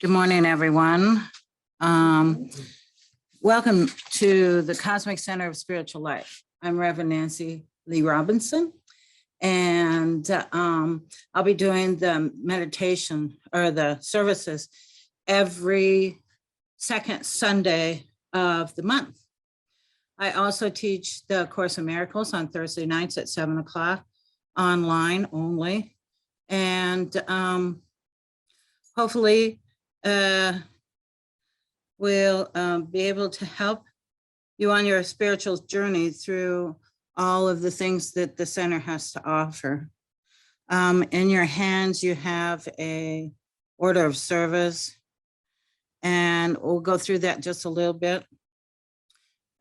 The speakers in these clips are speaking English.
Good morning, everyone. Welcome to the Cosmic Center of Spiritual Life. I'm Reverend Nancy Lee Robinson, and I'll be doing the meditation or the services every second Sunday of the month. I also teach the Course in Miracles on Thursday nights at 7 o'clock, online only, and hopefully we'll be able to help you on your spiritual journey through all of the things that the center has to offer. In your hands, you have a order of service, and we'll go through that just a little bit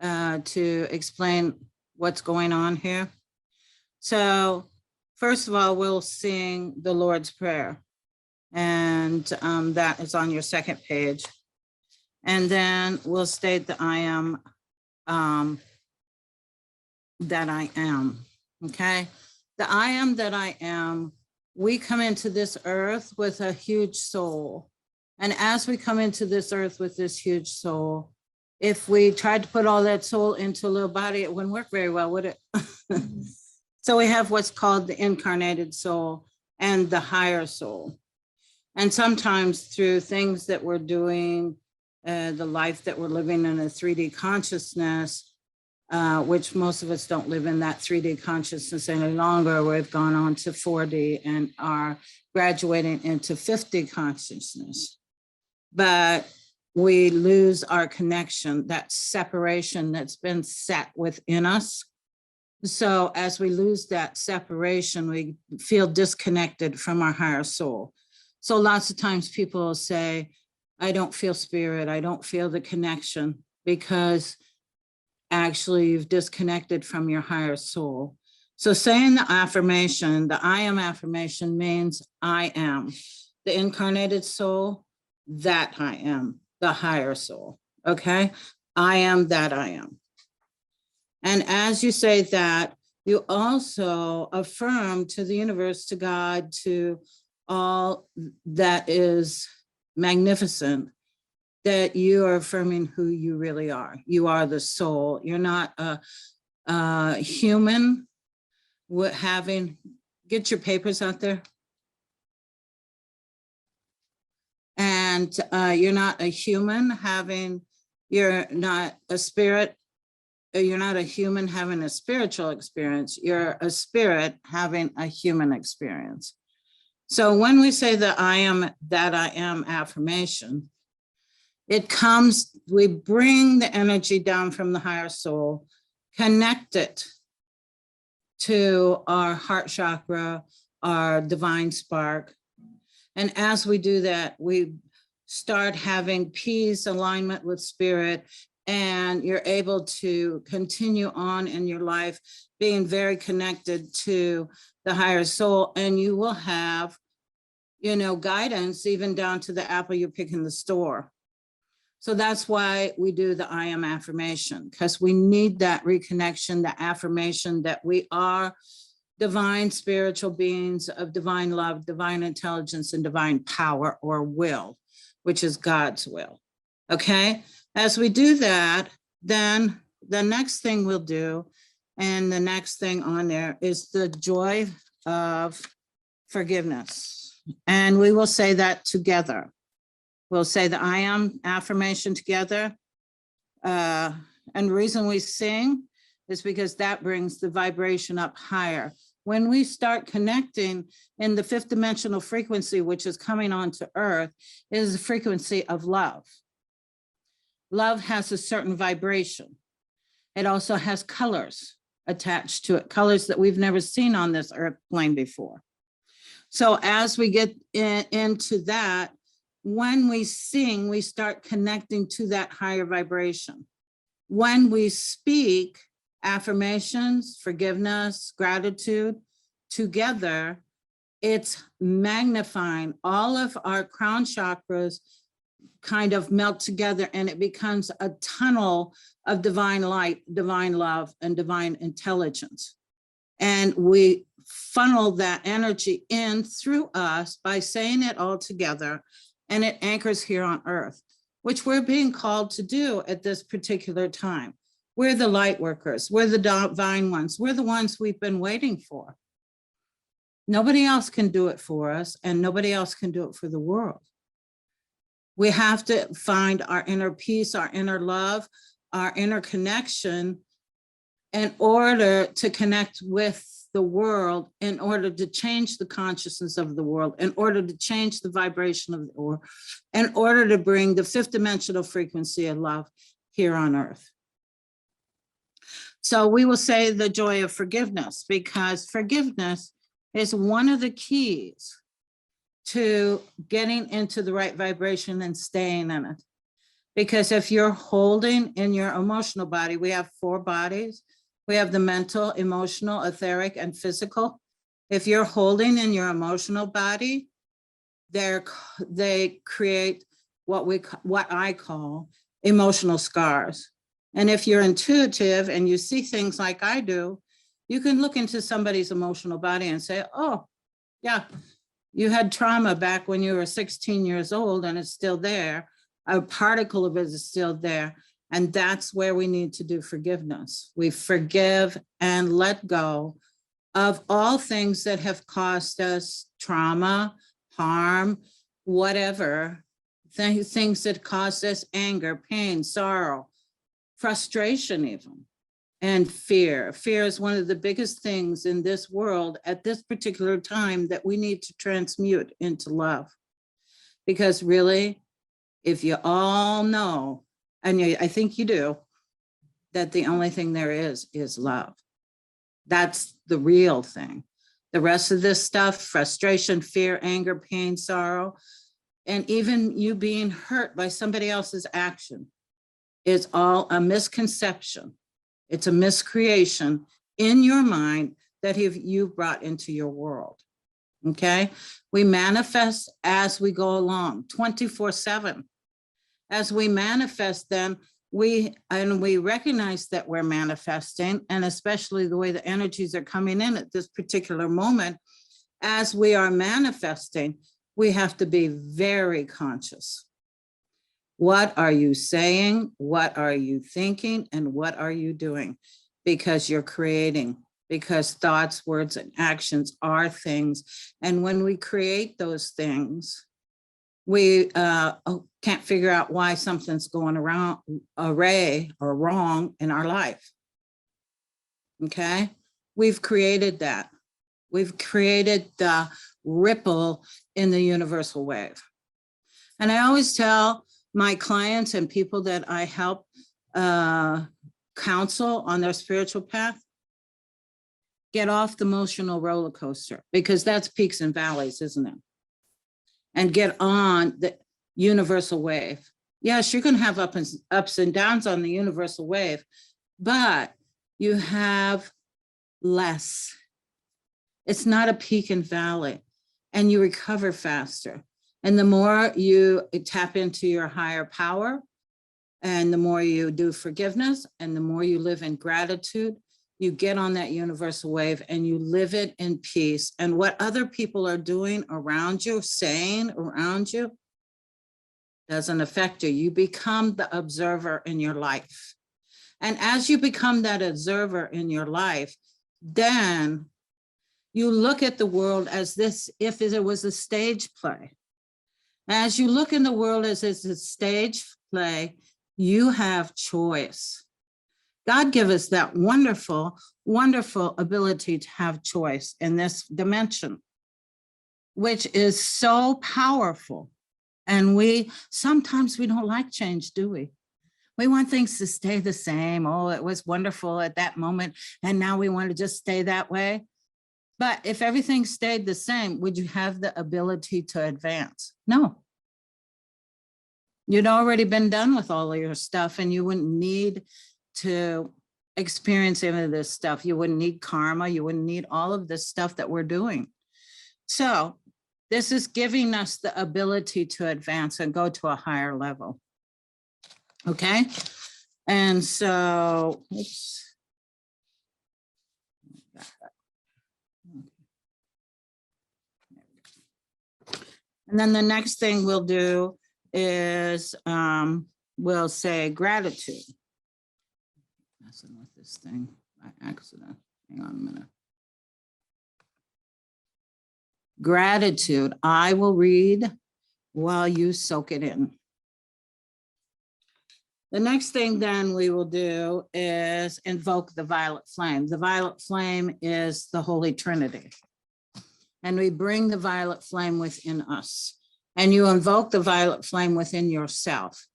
to explain what's going on here. So first of all, we'll sing the Lord's Prayer, and that is on your second page. And then we'll state the I am that I am, okay? The I am that I am, we come into this earth with a huge soul. And as we come into this earth with this huge soul, if we tried to put all that soul into a little body, it wouldn't work very well, would it? So we have what's called the incarnated soul and the higher soul. And sometimes through things that we're doing, the life that we're living in a 3D consciousness, which most of us don't live in that 3D consciousness any longer. We've gone on to 4D and are graduating into 5D consciousness. But we lose our connection, that separation that's been set within us. So as we lose that separation, we feel disconnected from our higher soul. So lots of times people will say, I don't feel spirit, I don't feel the connection, because actually you've disconnected from your higher soul. So saying the affirmation, the I am affirmation, means I am the incarnated soul, that I am the higher soul, okay? I am that I am. And as you say that, you also affirm to the universe, to God, to all that is magnificent, that you are affirming who you really are. You are the soul. You're not a human having, get your papers out there. And you're not a human having, you're not a spirit, you're not a human having a spiritual experience. You're a spirit having a human experience. So when we say the I am that I am affirmation, it comes, we bring the energy down from the higher soul, connect it to our heart chakra, our divine spark. And as we do that, we start having peace, alignment with spirit, and you're able to continue on in your life being very connected to the higher soul, and you will have, you know, guidance even down to the apple you pick in the store. So that's why we do the I am affirmation, because we need that reconnection, the affirmation that we are divine spiritual beings of divine love, divine intelligence, and divine power or will, which is God's will, okay? As we do that, then the next thing we'll do, and the next thing on there, is the joy of forgiveness. And we will say that together. We'll say the I am affirmation together. And the reason we sing is because that brings the vibration up higher. When we start connecting in the fifth dimensional frequency, which is coming onto earth, is the frequency of love. Love has a certain vibration. It also has colors attached to it, colors that we've never seen on this earth plane before. So as we get into that, when we sing, we start connecting to that higher vibration. When we speak affirmations, forgiveness, gratitude together, it's magnifying. All of our crown chakras kind of melt together, and it becomes a tunnel of divine light, divine love, and divine intelligence. And we funnel that energy in through us by saying it all together and it anchors here on earth, which we're being called to do at this particular time. We're the light workers. We're the divine ones. We're the ones we've been waiting for. Nobody else can do it for us, and nobody else can do it for the world. We have to find our inner peace, our inner love, our inner connection in order to connect with the world, in order to change the consciousness of the world, in order to change the vibration of the world, in order to bring the fifth dimensional frequency of love here on earth. So we will say the joy of forgiveness, because forgiveness is one of the keys to getting into the right vibration and staying in it. Because if you're holding in your emotional body, we have 4 bodies. We have the mental, emotional, etheric, and physical. If you're holding in your emotional body, they create what I call emotional scars. And if you're intuitive and you see things like I do, you can look into somebody's emotional body and say, oh, yeah, you had trauma back when you were 16 years old and it's still there. A particle of it is still there. And that's where we need to do forgiveness. We forgive and let go of all things that have caused us trauma, harm, whatever, things that caused us anger, pain, sorrow, frustration even, and fear. Fear is one of the biggest things in this world at this particular time that we need to transmute into love. Because really, if you all know, and I think you do, that the only thing there is love. That's the real thing. The rest of this stuff, frustration, fear, anger, pain, sorrow, and even you being hurt by somebody else's action is all a misconception. It's a miscreation in your mind that you've brought into your world, okay? We manifest as we go along, 24/7. As we manifest them, we recognize that we're manifesting, and especially the way the energies are coming in at this particular moment, as we are manifesting, we have to be very conscious. What are you saying? What are you thinking? And what are you doing? Because you're creating, because thoughts, words, and actions are things. And when we create those things, we can't figure out why something's going around array or wrong in our life. Okay, we've created that. We've created the ripple in the universal wave. And I always tell my clients and people that I help counsel on their spiritual path, get off the emotional roller coaster, because that's peaks and valleys, isn't it? And get on the universal wave. Yes, you're going to have ups and downs on the universal wave, but you have less. It's not a peak and valley, and you recover faster. And the more you tap into your higher power, and the more you do forgiveness, and the more you live in gratitude, you get on that universal wave and you live it in peace. And what other people are doing around you, saying around you, doesn't affect you. You become the observer in your life. And as you become that observer in your life, then you look at the world as this, if it was a stage play. As you look in the world as it's a stage play, you have choice. God gave us that wonderful, wonderful ability to have choice in this dimension, which is so powerful. And sometimes we don't like change, do we? We want things to stay the same. Oh, it was wonderful at that moment, and now we want to just stay that way. But if everything stayed the same, would you have the ability to advance? No. You'd already been done with all of your stuff, and you wouldn't need to experience any of this stuff. You wouldn't need karma. You wouldn't need all of this stuff that we're doing. So this is giving us the ability to advance and go to a higher level. Okay. And so, oops. And then the next thing we'll do is we'll say gratitude. Messing with this thing by accident. Hang on a minute. Gratitude. I will read while you soak it in. The next thing then we will do is invoke the violet flame. The violet flame is the Holy Trinity. And we bring the violet flame within us. And you invoke the violet flame within yourself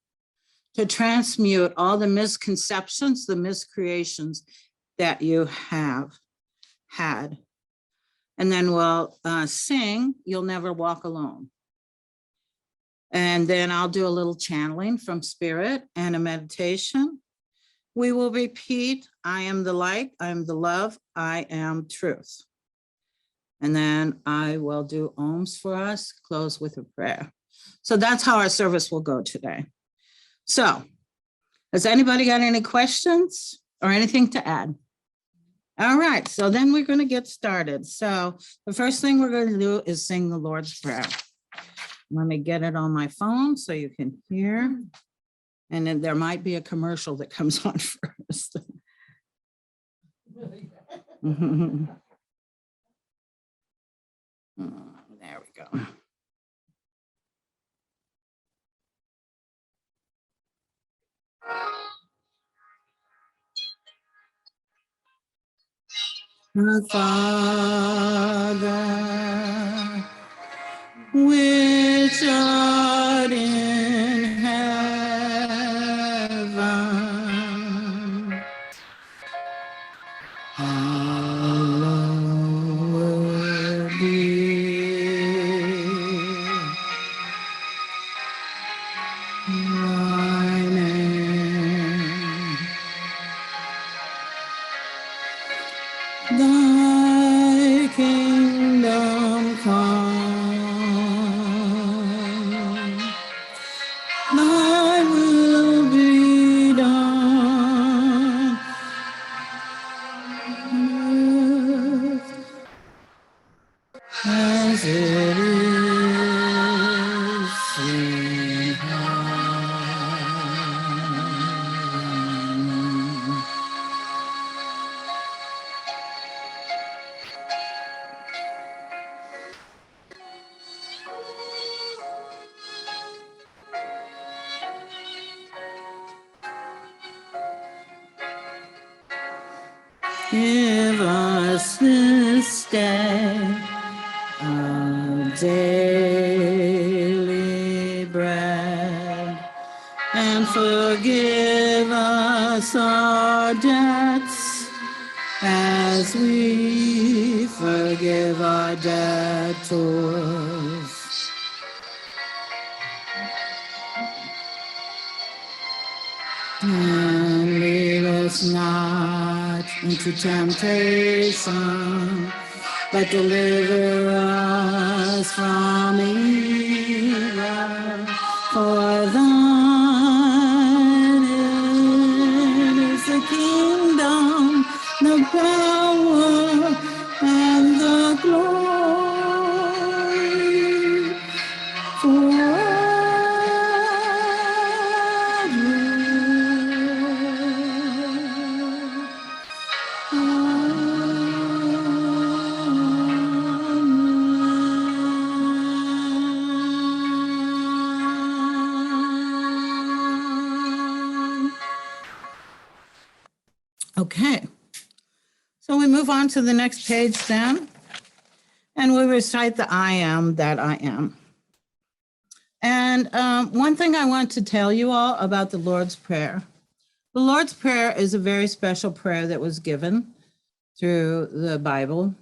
to transmute all the misconceptions, the miscreations that you have had. And then we'll sing, You'll Never Walk Alone. And then I'll do a little channeling from spirit and a meditation. We will repeat, I am the light, I am the love, I am truth. And then I will do ohms for us, close with a prayer. So that's how our service will go today. So has anybody got any questions or anything to add? All right, so then we're going to get started. So the first thing we're going to do is sing the Lord's Prayer. Let me get it on my phone so you can hear. And then there might be a commercial that comes on first. There we go. Our Father, which art in heaven, hallowed be thy name. Thy kingdom come, thy will be done on earth as it is in heaven. Give us this day our daily bread, and forgive us our debts as we forgive our debtors. And lead us not into temptation, but deliver us from evil. For thine is the kingdom, the power, and the glory forever. Okay, so we move on to the next page then, and we recite the I am that I am. And one thing I want to tell you all about the Lord's Prayer. The Lord's Prayer is a very special prayer that was given through the Bible.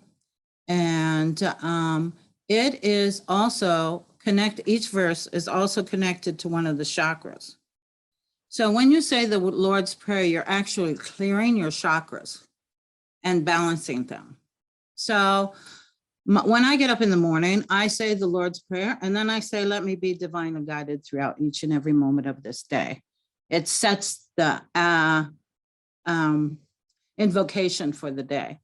And it is also each verse is also connected to one of the chakras. So when you say the Lord's Prayer, you're actually clearing your chakras and balancing them. So when I get up in the morning, I say the Lord's Prayer, and then I say, let me be divinely guided throughout each and every moment of this day. It sets the invocation for the day.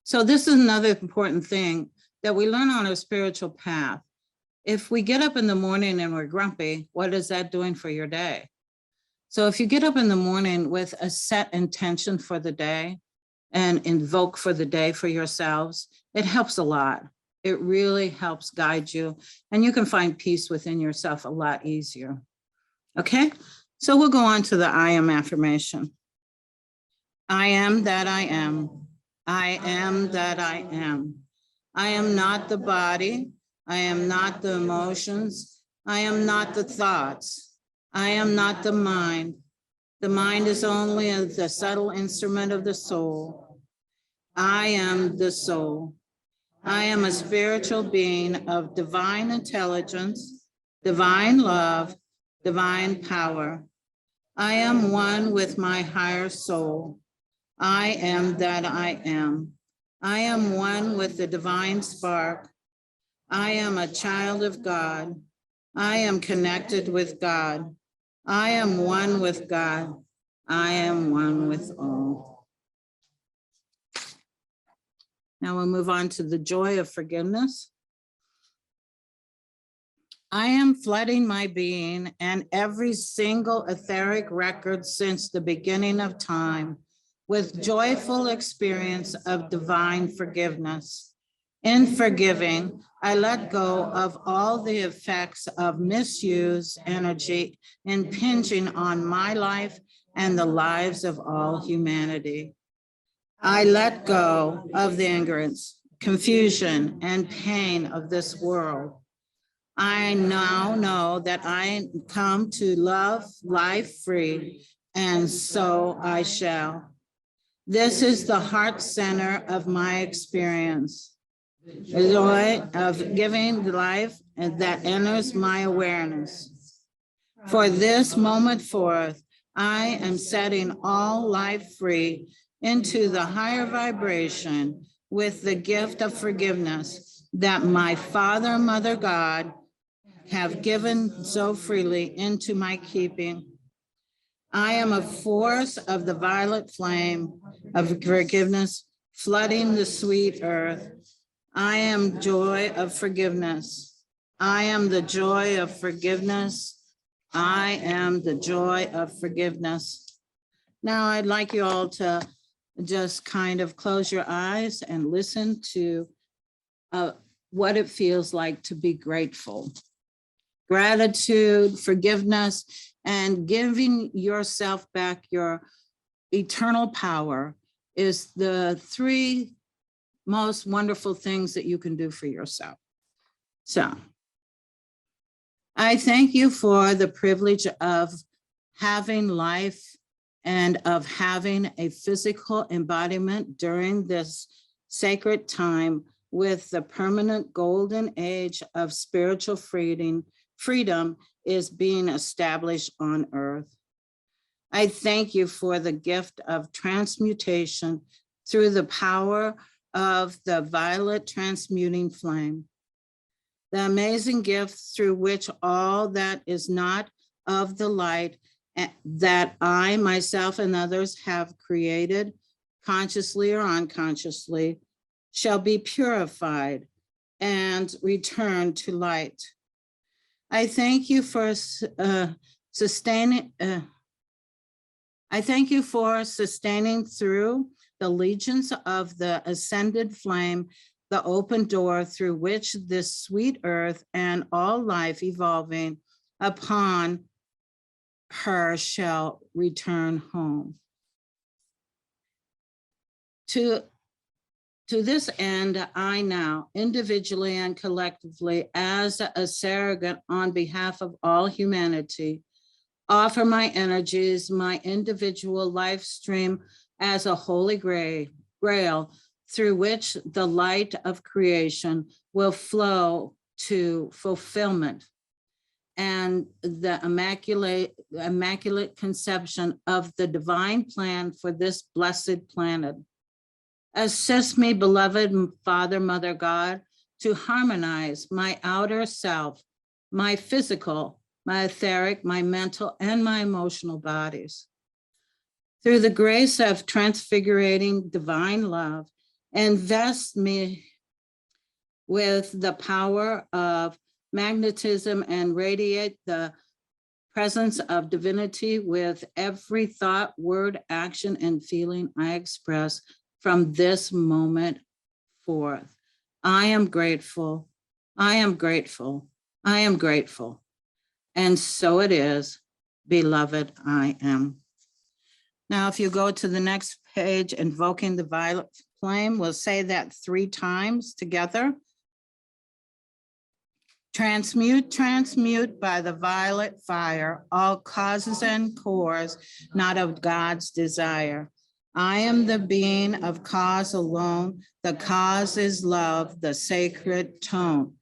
So this is another important thing that we learn on our spiritual path. if we get up in the morning and we're grumpy, what is that doing for your day? So if you get up in the morning with a set intention for the day and invoke for the day for yourselves, it helps a lot. It really helps guide you, and you can find peace within yourself a lot easier. Okay, so we'll go on to the I am affirmation. I am that I am. I am that I am. I am not the body. I am not the emotions. I am not the thoughts. I am not the mind. The mind is only the subtle instrument of the soul. I am the soul. I am a spiritual being of divine intelligence, divine love, divine power. I am one with my higher soul. I am that I am. I am one with the divine spark. I am a child of God. I am connected with God. I am one with God. I am one with all. Now we'll move on to the joy of forgiveness. I am flooding my being and every single etheric record since the beginning of time with joyful experience of divine forgiveness. In forgiving, I let go of all the effects of misused energy impinging on my life and the lives of all humanity. I let go of the ignorance, confusion, and pain of this world. I now know that I come to love life free, and so I shall. This is the heart center of my experience. The joy of giving life and that enters my awareness. For this moment forth, I am setting all life free into the higher vibration with the gift of forgiveness that my Father and Mother God have given so freely into my keeping. I am a force of the violet flame of forgiveness flooding the sweet earth. I am joy of forgiveness. I am the joy of forgiveness. I am the joy of forgiveness. Now I'd like you all to just kind of close your eyes and listen to what it feels like to be grateful. Gratitude, forgiveness, and giving yourself back your eternal power is the three most wonderful things that you can do for yourself. So I thank you for the privilege of having life and of having a physical embodiment during this sacred time with the permanent golden age of spiritual freedom is being established on earth. I thank you for the gift of transmutation through the power of the violet transmuting flame. The amazing gift through which all that is not of the light that I, myself, and others have created, consciously or unconsciously, shall be purified and returned to light. I thank you for sustaining through the legions of the ascended flame, the open door through which this sweet earth and all life evolving upon her shall return home. To this end, I now, individually and collectively, as a surrogate on behalf of all humanity, offer my energies, my individual life stream as a holy grail through which the light of creation will flow to fulfillment and the immaculate conception of the divine plan for this blessed planet. Assist me, beloved Father, Mother God, to harmonize my outer self, my physical, my etheric, my mental, and my emotional bodies. Through the grace of transfigurating divine love, invest me with the power of magnetism and radiate the presence of divinity with every thought, word, action, and feeling I express from this moment forth. I am grateful. I am grateful. I am grateful. And so it is, beloved, I am. Now, if you go to the next page, invoking the violet flame, we'll say that 3 times together. Transmute, transmute by the violet fire, all causes and cores, not of God's desire. I am the being of cause alone. The cause is love, the sacred tone.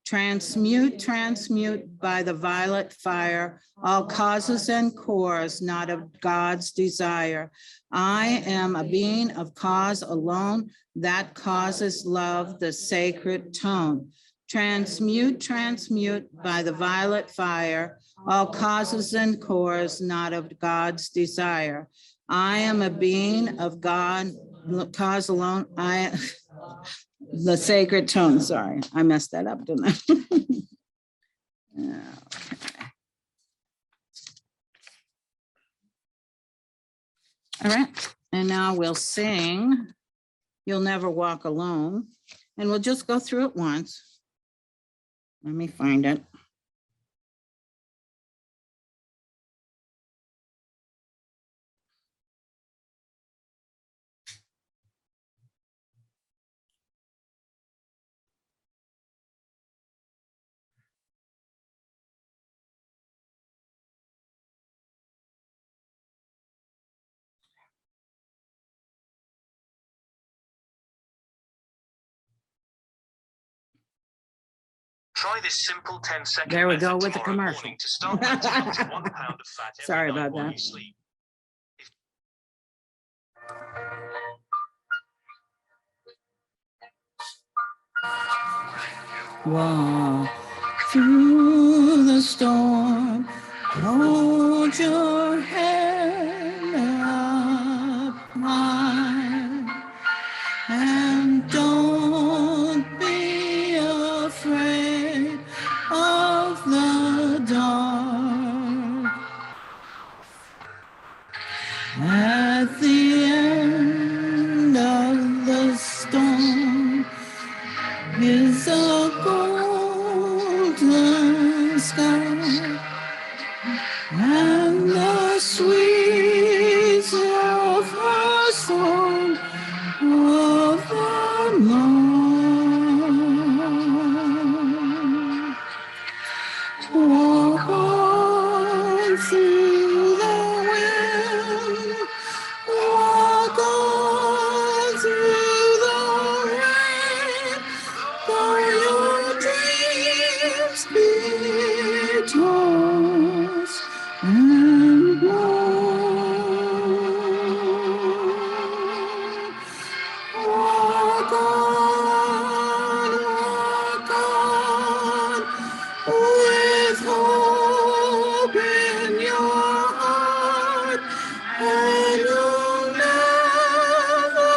Transmute, transmute by the violet fire, all causes and cores, not of God's desire. I am a being of cause alone. That cause is love, the sacred tone. Transmute, transmute by the violet fire, all causes and cores, not of God's desire. I am a being of God, cause alone. The sacred tone, sorry, I messed that up, didn't I? Okay. All right, and now we'll sing You'll Never Walk Alone, and we'll just go through it once. Let me find it. Try this simple 10-second There we method go with the tomorrow commercial. morning to start burning up to 1 pound of fat every Sorry night about while that. you sleep. Walk through the storm, hold your head up high, and don't be afraid of the dark. At the end of the storm is a golden sky, and the sweet of her song of the morn. Walk on through the wind, walk on through the rain, for your dreams be tossed and blown. Walk on, with hope in your heart, and you'll never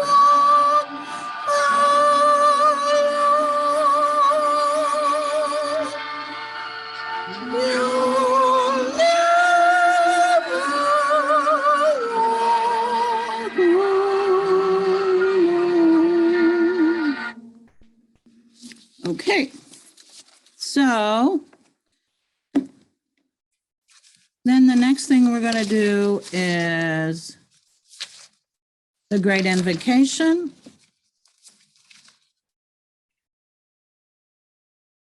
walk alone. You'll never walk alone. Okay, so then the next thing we're going to do is the Great Invocation.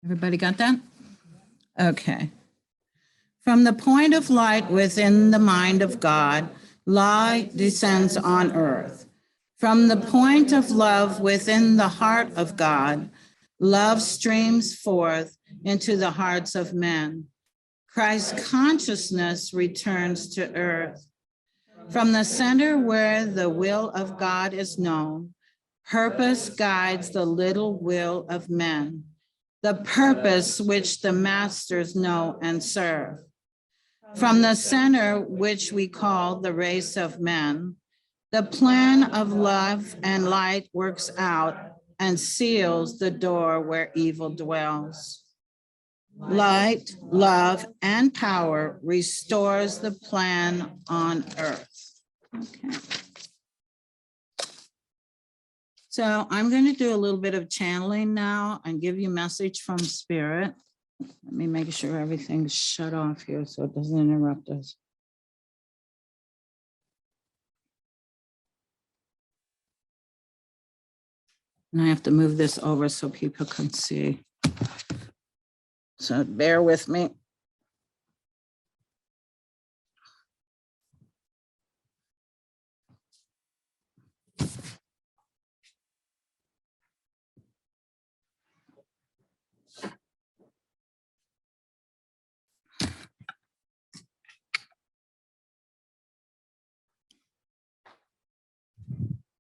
Everybody got that? Okay. From the point of light within the mind of God, light descends on earth. From the point of love within the heart of God, love streams forth into the hearts of men. Christ's consciousness returns to earth. From the center where the will of God is known, purpose guides the little will of men, the purpose which the masters know and serve. From the center which we call the race of men, the plan of love and light works out and seals the door where evil dwells. Light, love, and power restores the plan on earth. Okay. So I'm going to do a little bit of channeling now and give you a message from Spirit. Let me make sure everything's shut off here so it doesn't interrupt us. And I have to move this over so people can see. So bear with me.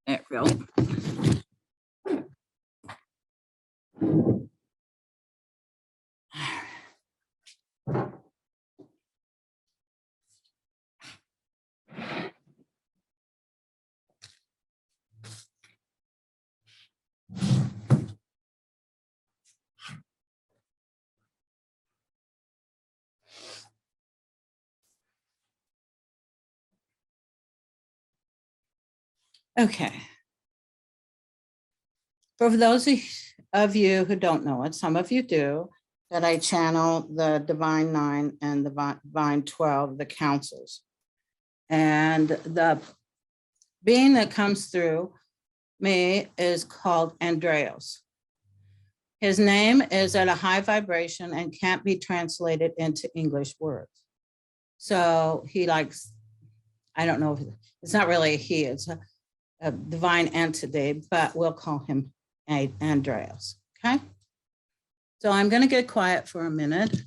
There we go. Okay. For those of you who don't know it, some of you do, that I channel the Divine 9 and the Divine 12, the councils. And the being that comes through me is called Andreas. His name is at a high vibration and can't be translated into English words. So he likes, I don't know if it's not really a he, it's a divine entity, but we'll call him Andreas, okay? So I'm going to get quiet for a minute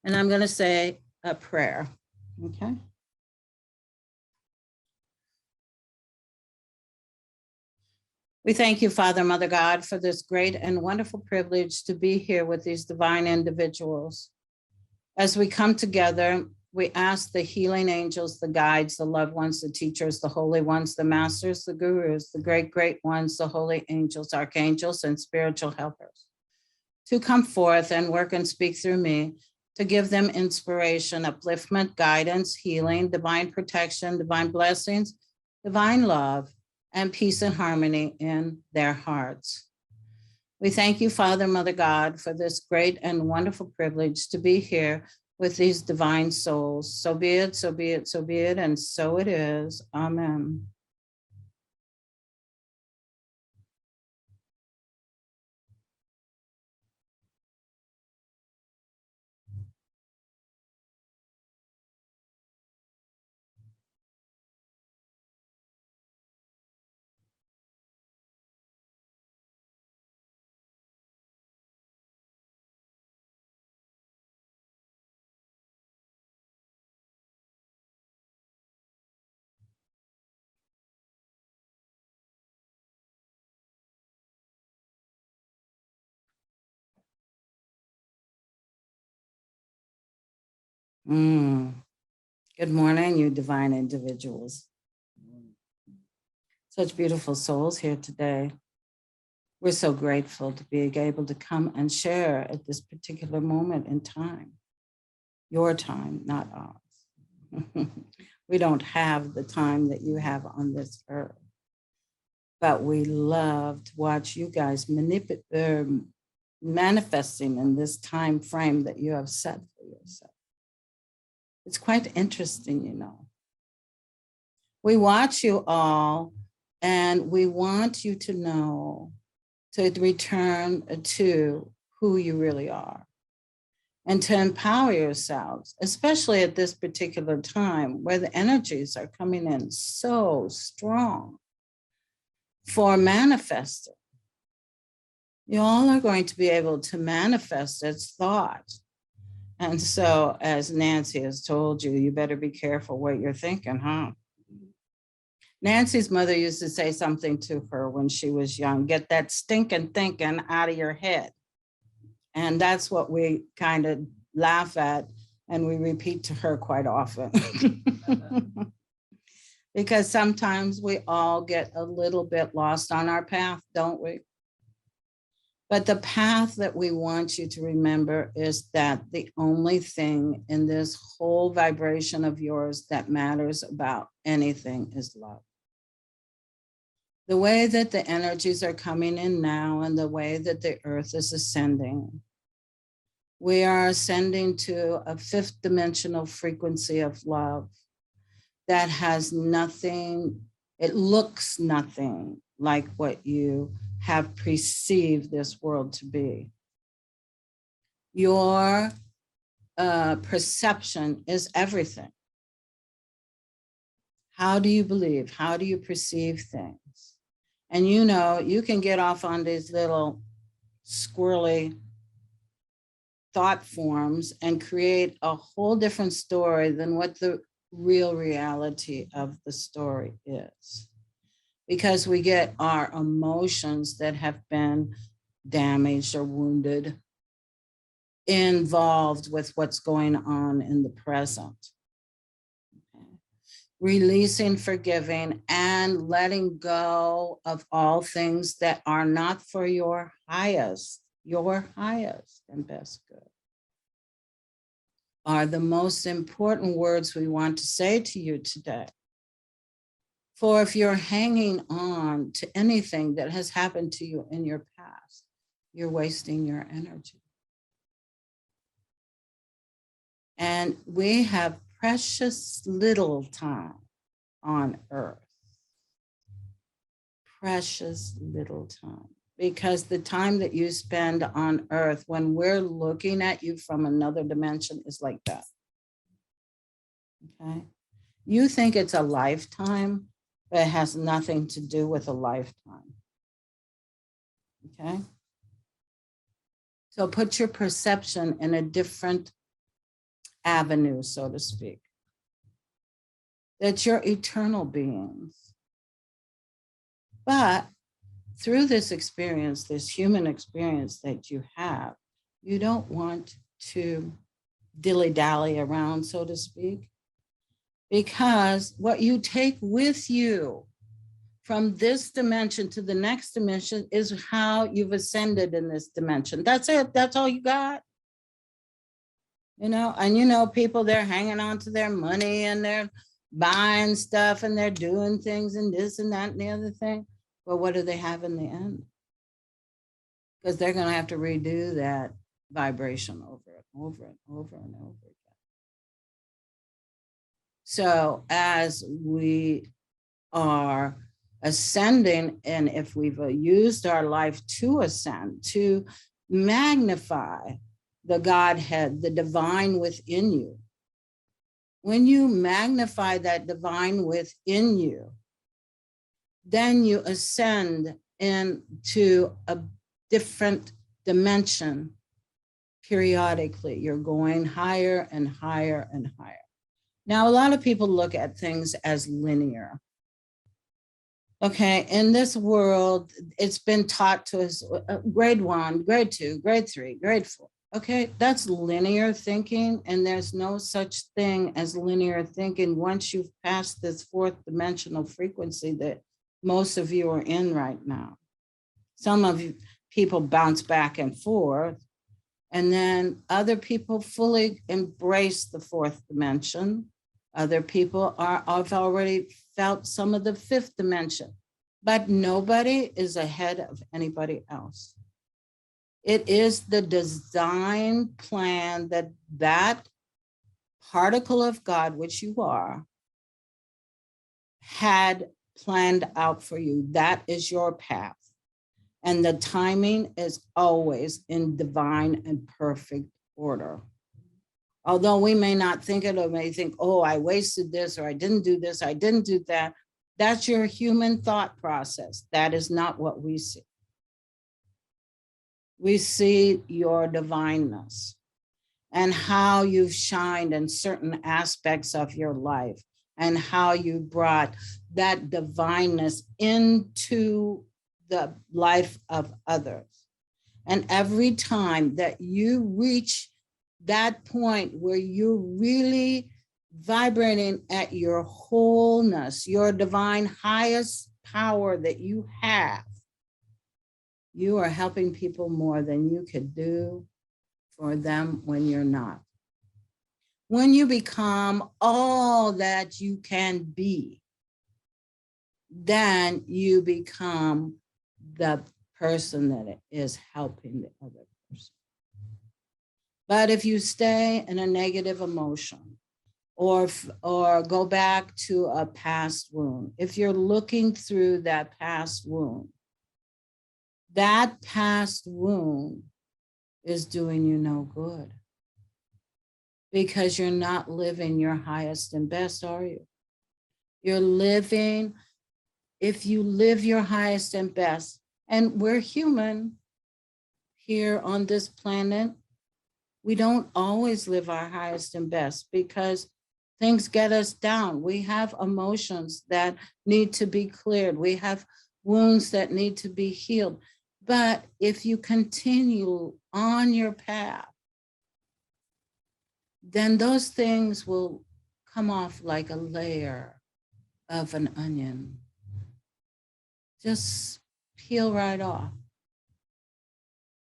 and I'm going to say a prayer, okay? We thank you, Father, Mother God, for this great and wonderful privilege to be here with these divine individuals. As we come together, we ask the healing angels, the guides, the loved ones, the teachers, the holy ones, the masters, the gurus, the great, great ones, the holy angels, archangels, and spiritual helpers to come forth and work and speak through me to give them inspiration, upliftment, guidance, healing, divine protection, divine blessings, divine love, and peace and harmony in their hearts. We thank you, Father, Mother God, for this great and wonderful privilege to be here with these divine souls. So be it, so be it, so be it, and so it is. Amen. Good morning, you divine individuals. Such beautiful souls here today. We're so grateful to be able to come and share at this particular moment in time. Your time, not ours. We don't have the time that you have on this earth, but we love to watch you guys manifesting in this time frame that you have set for yourself. It's quite interesting, you know. We watch you all and we want you to know, to return to who you really are and to empower yourselves, especially at this particular time where the energies are coming in so strong for manifesting. You all are going to be able to manifest as thought. And so, as Nancy has told you, you better be careful what you're thinking, huh? Nancy's mother used to say something to her when she was young, get that stinking thinking out of your head. And that's what we kind of laugh at and we repeat to her quite often. Because sometimes we all get a little bit lost on our path, don't we? But the path that we want you to remember is that the only thing in this whole vibration of yours that matters about anything is love. The way that the energies are coming in now and the way that the earth is ascending, we are ascending to a fifth dimensional frequency of love that has nothing, it looks nothing like what you have perceived this world to be. Your perception is everything. How do you believe? How do you perceive things? And you know, you can get off on these little squirrely thought forms and create a whole different story than what the real reality of the story is. Because we get our emotions that have been damaged or wounded involved with what's going on in the present. Okay. Releasing, forgiving, and letting go of all things that are not for your highest and best good are the most important words we want to say to you today. For if you're hanging on to anything that has happened to you in your past, you're wasting your energy. And we have precious little time on earth. Precious little time. Because the time that you spend on earth when we're looking at you from another dimension is like that. Okay? You think it's a lifetime, but it has nothing to do with a lifetime. Okay? So put your perception in a different avenue, so to speak. That you're eternal beings. But through this experience, this human experience that you have, you don't want to dilly-dally around, so to speak. Because what you take with you from this dimension to the next dimension is how you've ascended in this dimension. That's it. That's all you got. You know, and you know, people, they're hanging on to their money and they're buying stuff and they're doing things and this and that and the other thing. But what do they have in the end? Because they're going to have to redo that vibration over and over and over and over again. So as we are ascending, and if we've used our life to ascend, to magnify the Godhead, the divine within you, when you magnify that divine within you, then you ascend into a different dimension periodically. You're going higher and higher and higher. Now, a lot of people look at things as linear. Okay, in this world, it's been taught to us grade 1, grade 2, grade 3, grade 4. Okay, that's linear thinking, and there's no such thing as linear thinking once you've passed this fourth dimensional frequency that most of you are in right now. Some of you people bounce back and forth, and then other people fully embrace the fourth dimension. Other people have already felt some of the fifth dimension, but nobody is ahead of anybody else. It is the design plan that that particle of God, which you are, had planned out for you. That is your path. And the timing is always in divine and perfect order. Although we may not think it, or may think, oh, I wasted this, or I didn't do this, I didn't do that. That's your human thought process. That is not what we see. We see your divineness and how you've shined in certain aspects of your life and how you brought that divineness into the life of others. And every time that you reach that point where you really vibrating at your wholeness, your divine highest power that you have, you are helping people more than you could do for them when you're not. When you become all that you can be, then you become the person that is helping the other person. But if you stay in a negative emotion or go back to a past wound, if you're looking through that past wound is doing you no good, because you're not living your highest and best, are you? You're living, if you live your highest and best, and we're human here on this planet, we don't always live our highest and best because things get us down. We have emotions that need to be cleared. We have wounds that need to be healed. But if you continue on your path, then those things will come off like a layer of an onion. Just peel right off.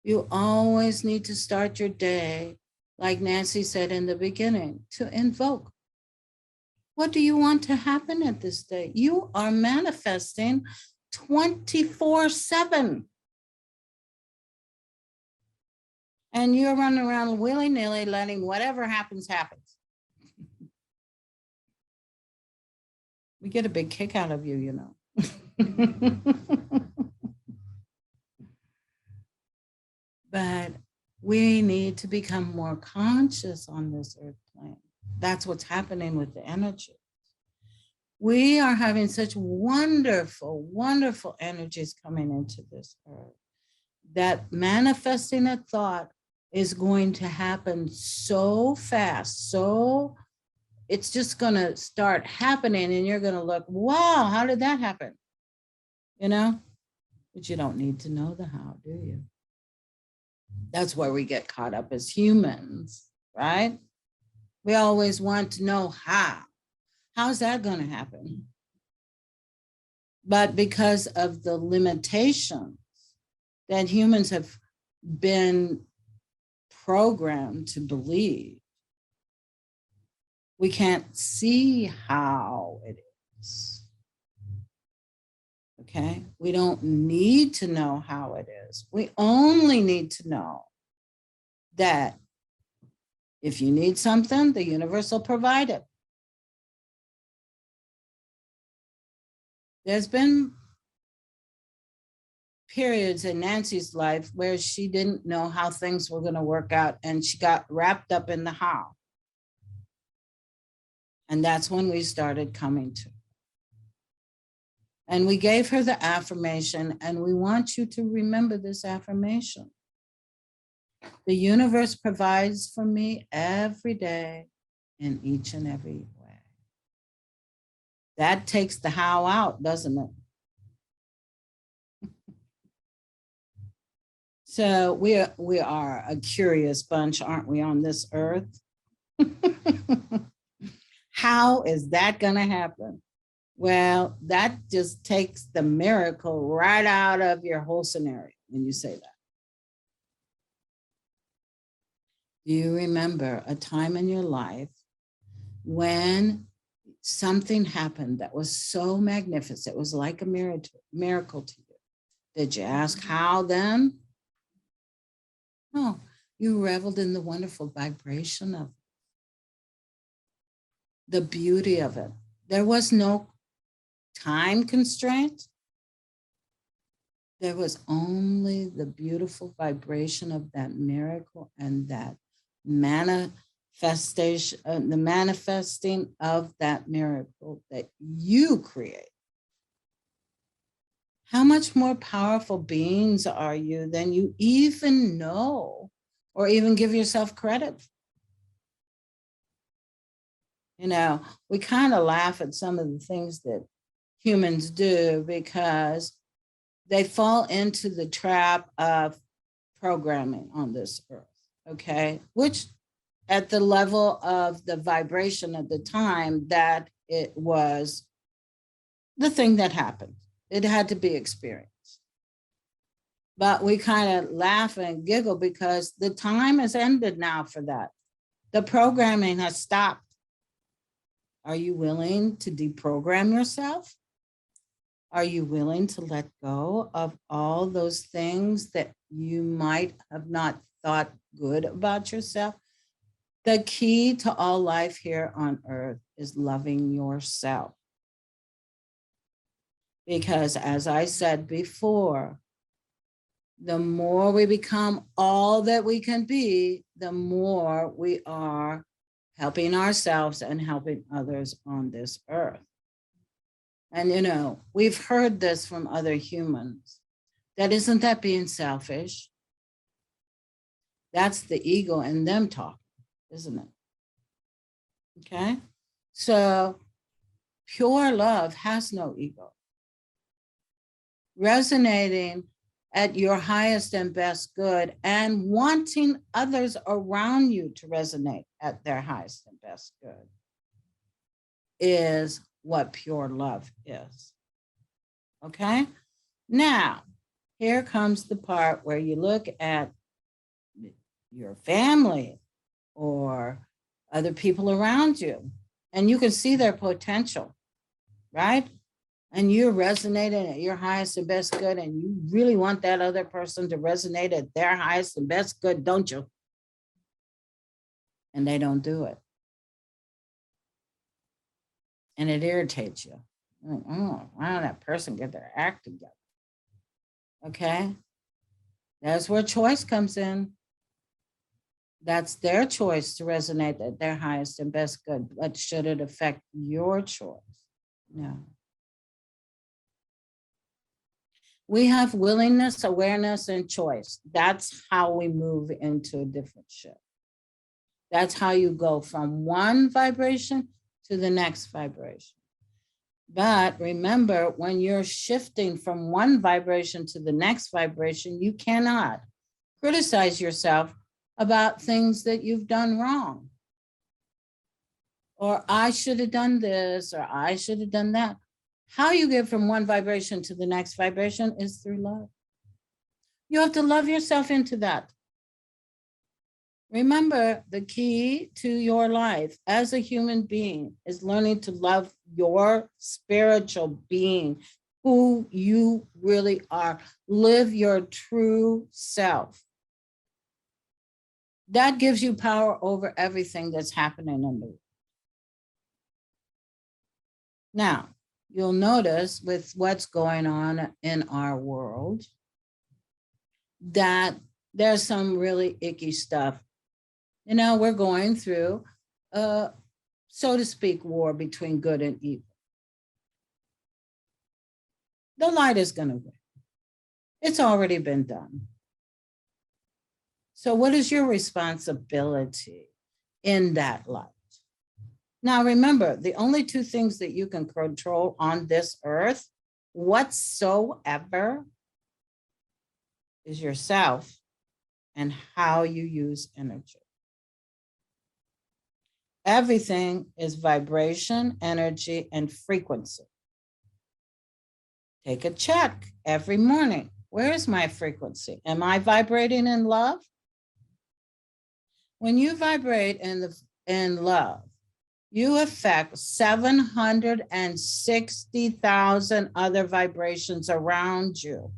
You always need to start your day, like Nancy said in the beginning, to invoke. What do you want to happen at this day? You are manifesting 24/7. And you're running around willy-nilly, letting whatever happens, happens. We get a big kick out of you, you know. But we need to become more conscious on this earth plane. That's what's happening with the energy. We are having such wonderful, wonderful energies coming into this earth that manifesting a thought is going to happen so fast. So it's just going to start happening and you're going to look, wow, how did that happen? You know, but you don't need to know the how, do you? That's where we get caught up as humans, right? We always want to know how. How's that going to happen? But because of the limitations that humans have been programmed to believe, we can't see how it is. Okay, we don't need to know how it is. We only need to know that if you need something, the universe will provide it. There's been periods in Nancy's life where she didn't know how things were going to work out and she got wrapped up in the how. And that's when we started coming to. And we gave her the affirmation, and we want you to remember this affirmation. The universe provides for me every day in each and every way. That takes the how out, doesn't it? So we are a curious bunch, aren't we, on this earth? How is that going to happen? Well, that just takes the miracle right out of your whole scenario when you say that. Do you remember a time in your life when something happened that was so magnificent? It was like a miracle to you. Did you ask how then? No, you reveled in the wonderful vibration of it, the beauty of it. There was no time constraint. There was only the beautiful vibration of that miracle and that manifestation, the manifesting of that miracle that you create. How much more powerful beings are you than you even know or even give yourself credit for? You know, we kind of laugh at some of the things that humans do because they fall into the trap of programming on this earth, okay? Which at the level of the vibration at the time that it was the thing that happened. It had to be experienced. But we kind of laugh and giggle because the time has ended now for that. The programming has stopped. Are you willing to deprogram yourself? Are you willing to let go of all those things that you might have not thought good about yourself? The key to all life here on earth is loving yourself. Because as I said before, the more we become all that we can be, the more we are helping ourselves and helping others on this earth. And, you know, we've heard this from other humans. Isn't that being selfish? That's the ego in them talking, isn't it? Okay. So pure love has no ego. Resonating at your highest and best good and wanting others around you to resonate at their highest and best good is what pure love is. Okay? Now, here comes the part where you look at your family or other people around you, and you can see their potential, right? And you're resonating at your highest and best good, and you really want that other person to resonate at their highest and best good, don't you? And they don't do it. And it irritates you. Like, oh, why don't that person get their act together? Okay? That's where choice comes in. That's their choice to resonate at their highest and best good. But should it affect your choice? No. We have willingness, awareness, and choice. That's how we move into a different shift. That's how you go from one vibration to the next vibration. But remember, when you're shifting from one vibration to the next vibration, you cannot criticize yourself about things that you've done wrong. Or I should have done this, or I should have done that. How you get from one vibration to the next vibration is through love. You have to love yourself into that. Remember, the key to your life as a human being is learning to love your spiritual being, who you really are. Live your true self. That gives you power over everything that's happening in the world. Now, you'll notice with what's going on in our world that there's some really icky stuff. You know, we're going through, so to speak, war between good and evil. The light is going to win. It's already been done. So what is your responsibility in that light? Now, remember, the only two things that you can control on this earth whatsoever is yourself and how you use energy. Everything is vibration, energy, and frequency. Take a check every morning. Where is my frequency? Am I vibrating in love? When you vibrate in love, you affect 760,000 other vibrations around you.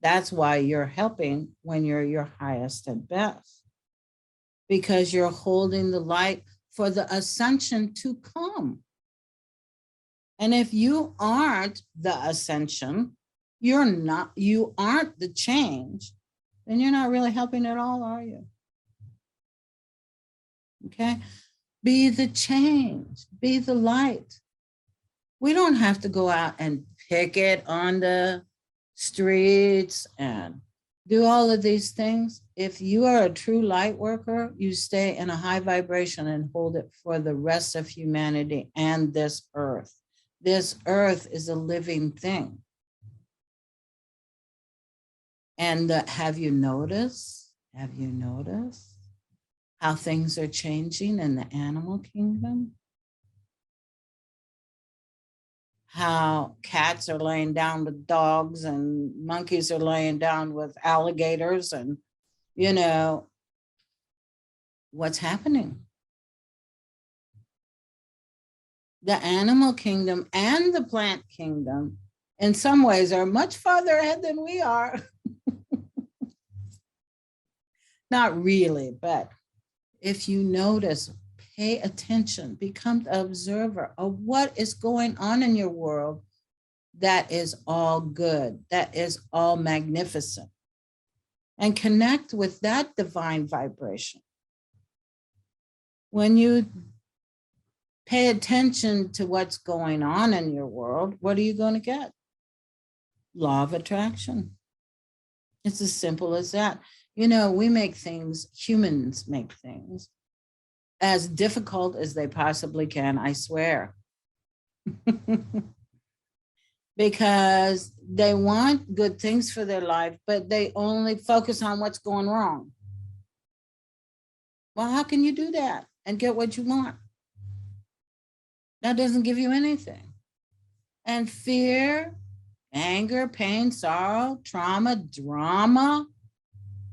That's why you're helping when you're your highest and best, because you're holding the light for the ascension to come. And if you aren't the ascension, you aren't the change, then you're not really helping at all, are you? Okay? Be the change, be the light. We don't have to go out and picket on the streets and do all of these things. If you are a true light worker, you stay in a high vibration and hold it for the rest of humanity and this earth. This earth is a living thing. And have you noticed how things are changing in the animal kingdom, how cats are laying down with dogs and monkeys are laying down with alligators, and what's happening. The animal kingdom and the plant kingdom in some ways are much farther ahead than we are. Not really, but if you notice, pay attention, become the observer of what is going on in your world that is all good, that is all magnificent, and connect with that divine vibration. When you pay attention to what's going on in your world, what are you going to get? Law of attraction. It's as simple as that. We make things, humans make things as difficult as they possibly can, I swear. Because they want good things for their life, but they only focus on what's going wrong. Well, how can you do that and get what you want? That doesn't give you anything. And fear, anger, pain, sorrow, trauma, drama,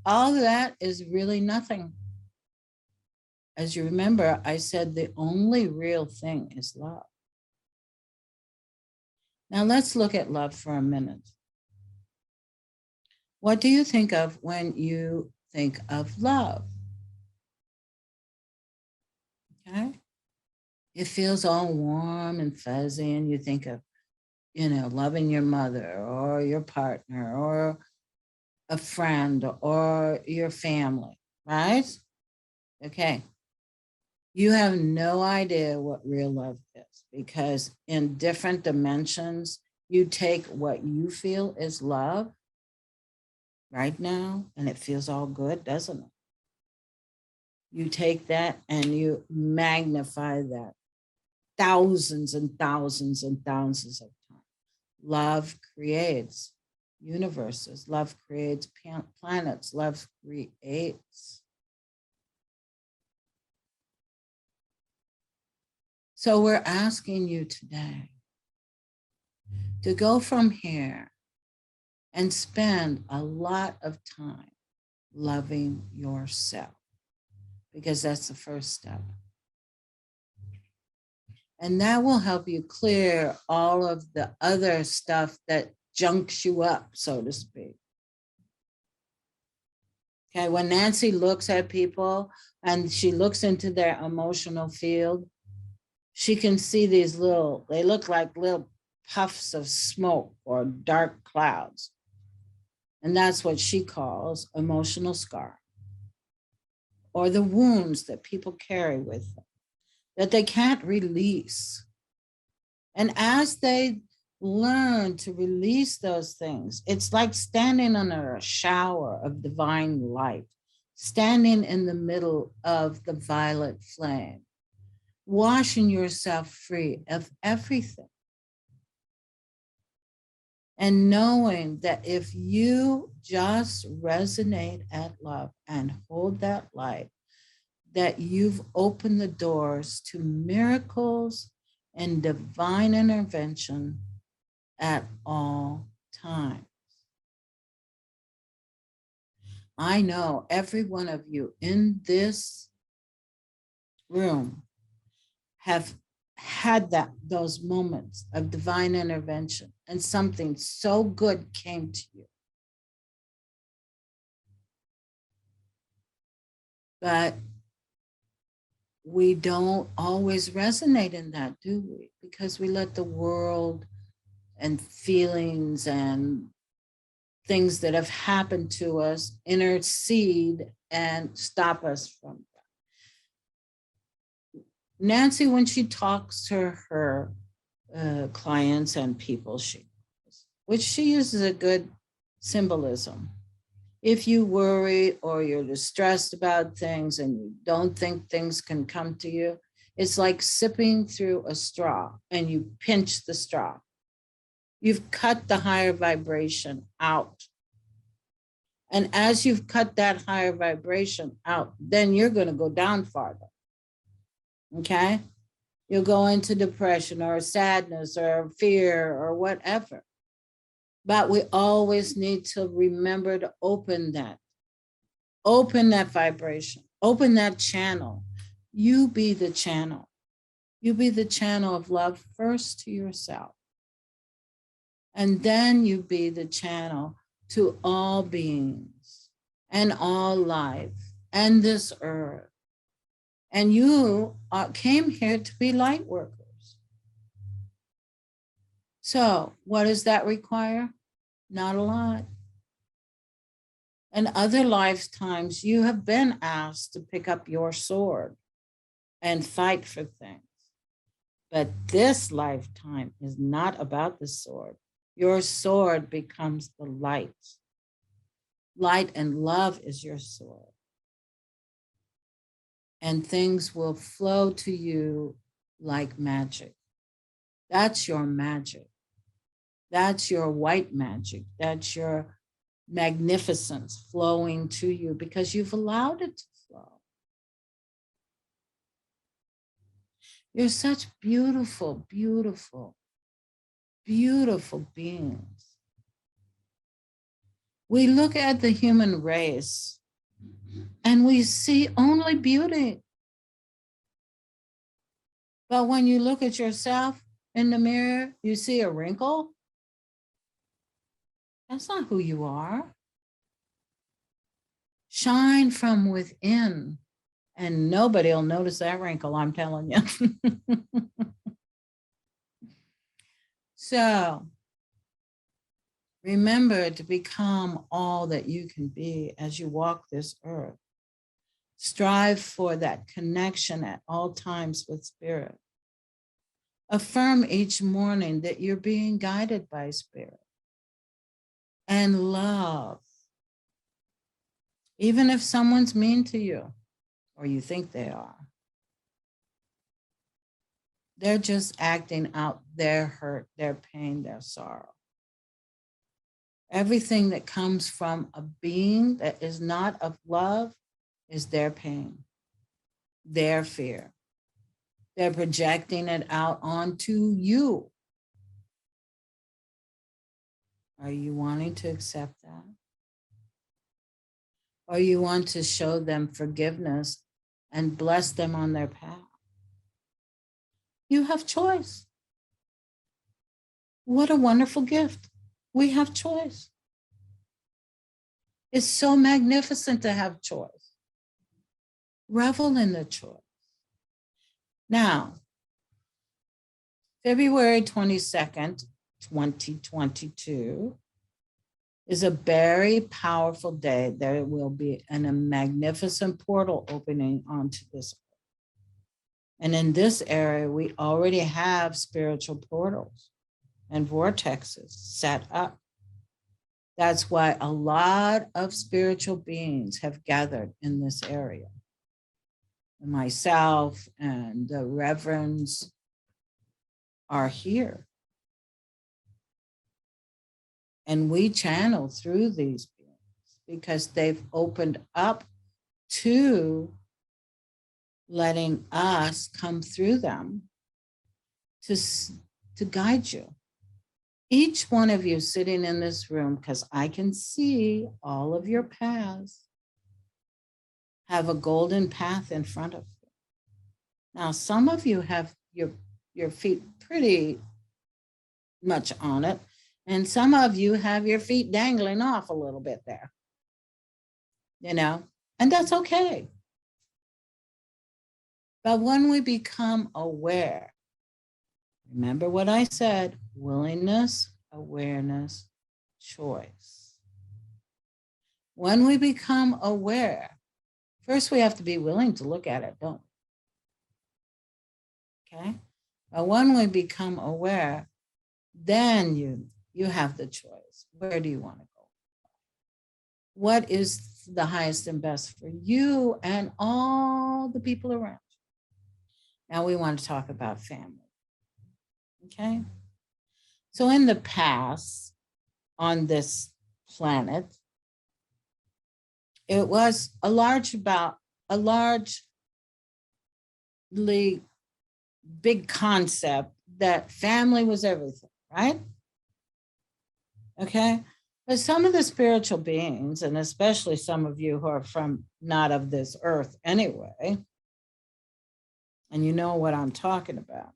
all that is really nothing. As you remember, I said the only real thing is love. Now let's look at love for a minute. What do you think of when you think of love? Okay. It feels all warm and fuzzy, and you think of, loving your mother or your partner or a friend or your family, right? Okay. You have no idea what real love is, because in different dimensions, you take what you feel is love right now, and it feels all good, doesn't it? You take that and you magnify that thousands and thousands and thousands of times. Love creates universes. Love creates planets. Love creates. So we're asking you today to go from here and spend a lot of time loving yourself, because that's the first step. And that will help you clear all of the other stuff that junks you up, so to speak. Okay, when Nancy looks at people and she looks into their emotional field, she can see these they look like little puffs of smoke or dark clouds. And that's what she calls emotional scar, or the wounds that people carry with them that they can't release. And as they learn to release those things, it's like standing under a shower of divine light, standing in the middle of the violet flame, washing yourself free of everything. And knowing that if you just resonate at love and hold that light, that you've opened the doors to miracles and divine intervention at all times. I know every one of you in this room have had those moments of divine intervention, and something so good came to you. But we don't always resonate in that, do we? Because we let the world and feelings and things that have happened to us intercede and stop us from that. Nancy, when she talks to her clients and people, which she uses a good symbolism. If you worry or you're distressed about things and you don't think things can come to you, it's like sipping through a straw and you pinch the straw. You've cut the higher vibration out. And as you've cut that higher vibration out, then you're going to go down farther. Okay? You'll go into depression or sadness or fear or whatever. But we always need to remember to open that vibration, open that channel. You be the channel. You be the channel of love first to yourself. And then you be the channel to all beings and all life and this earth. And you came here to be light workers. So what does that require? Not a lot. In other lifetimes, you have been asked to pick up your sword and fight for things. But this lifetime is not about the sword. Your sword becomes the light. Light and love is your sword. And things will flow to you like magic. That's your magic. That's your white magic. That's your magnificence flowing to you because you've allowed it to flow. You're such beautiful, beautiful, beautiful beings. We look at the human race and we see only beauty. But when you look at yourself in the mirror, you see a wrinkle. That's not who you are. Shine from within, and nobody will notice that wrinkle, I'm telling you. So remember to become all that you can be as you walk this earth. Strive for that connection at all times with Spirit. Affirm each morning that you're being guided by Spirit. And love. Even if someone's mean to you, or you think they are, they're just acting out their hurt, their pain, their sorrow. Everything that comes from a being that is not of love is their pain, their fear. They're projecting it out onto you. Are you wanting to accept that? Or you want to show them forgiveness and bless them on their path? You have choice. What a wonderful gift. We have choice. It's so magnificent to have choice. Revel in the choice. Now, February 22nd, 2022 is a very powerful day. There will be a magnificent portal opening onto this. And in this area, we already have spiritual portals and vortexes set up. That's why a lot of spiritual beings have gathered in this area. Myself and the reverends are here. And we channel through these beings because they've opened up to letting us come through them to guide you. Each one of you sitting in this room, because I can see all of your paths, have a golden path in front of you. Now, some of you have your feet pretty much on it, and some of you have your feet dangling off a little bit there, and that's okay. But when we become aware, remember what I said, willingness, awareness, choice. When we become aware, first we have to be willing to look at it, don't we? Okay? But when we become aware, then you have the choice. Where do you want to go? What is the highest and best for you and all the people around you? Now we want to talk about family. Okay? So in the past, on this planet, it was a largely big concept that family was everything, right? Okay. But some of the spiritual beings, and especially some of you who are from not of this earth anyway, and you know what I'm talking about,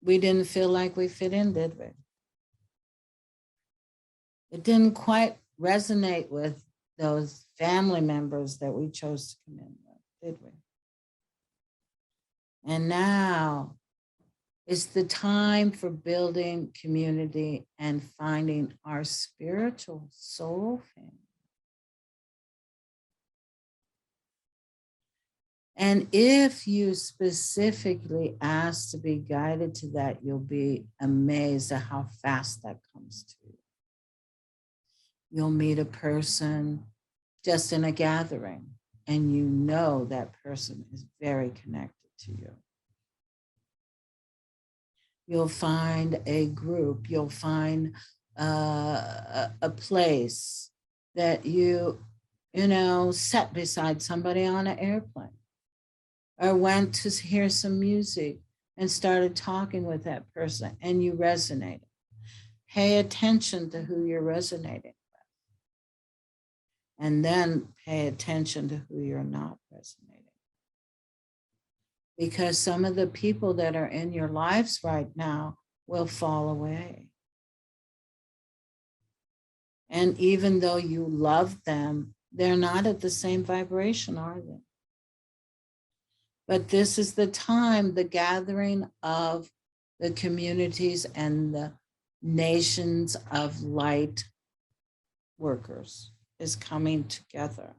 we didn't feel like we fit in, did we? It didn't quite resonate with those family members that we chose to come in with, did we? And now it's the time for building community and finding our spiritual soul family. And if you specifically ask to be guided to that, you'll be amazed at how fast that comes to you. You'll meet a person just in a gathering, and you know that person is very connected to you. You'll find a group, you'll find a place that you sat beside somebody on an airplane, or went to hear some music and started talking with that person and you resonated. Pay attention to who you're resonating with. And then pay attention to who you're not resonating. Because some of the people that are in your lives right now will fall away. And even though you love them, they're not at the same vibration, are they? But this is the time, the gathering of the communities and the nations of light workers is coming together.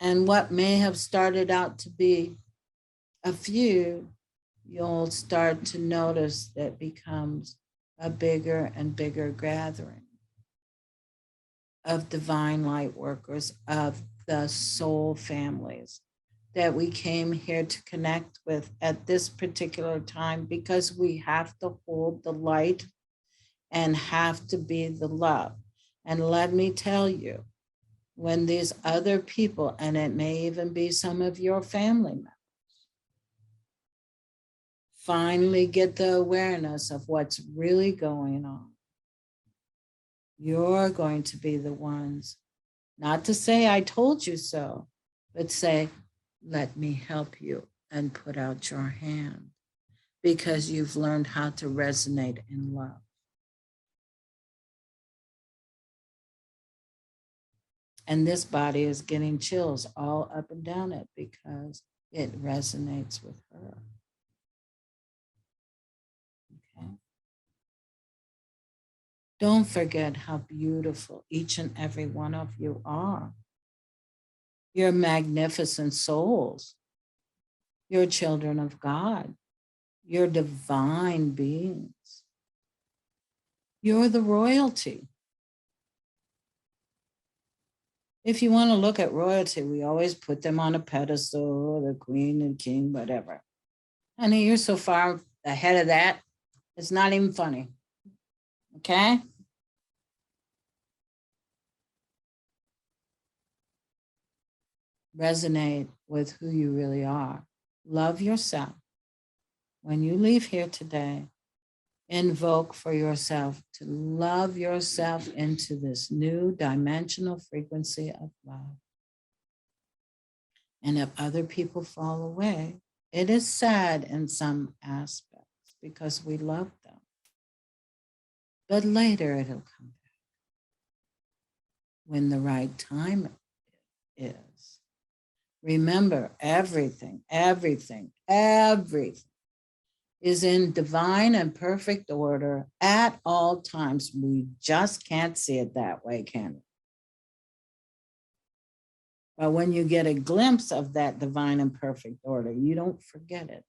And what may have started out to be a few, you'll start to notice that becomes a bigger and bigger gathering of divine light workers, of the soul families that we came here to connect with at this particular time, because we have to hold the light and have to be the love. And let me tell you, when these other people, and it may even be some of your family members, finally get the awareness of what's really going on, you're going to be the ones, not to say I told you so, but say, let me help you, and put out your hand, because you've learned how to resonate in love. And this body is getting chills all up and down it because it resonates with her. Okay. Don't forget how beautiful each and every one of you are. You're magnificent souls. You're children of God. You're divine beings. You're the royalty. If you want to look at royalty, we always put them on a pedestal, the queen and king, whatever. Honey, you're so far ahead of that, it's not even funny. Okay? Resonate with who you really are. Love yourself. When you leave here today, invoke for yourself to love yourself into this new dimensional frequency of love. And if other people fall away, it is sad in some aspects because we love them. But later it'll come back when the right time is. Remember, everything is in divine and perfect order at all times. We just can't see it that way, can we? But when you get a glimpse of that divine and perfect order, you don't forget it,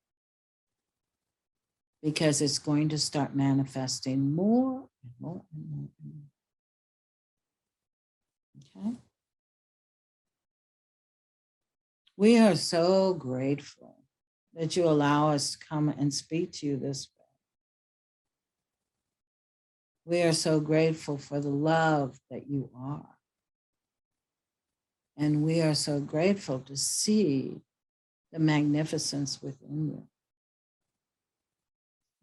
because it's going to start manifesting more and more and more and more. Okay? We are so grateful that you allow us to come and speak to you this way. We are so grateful for the love that you are. And we are so grateful to see the magnificence within you.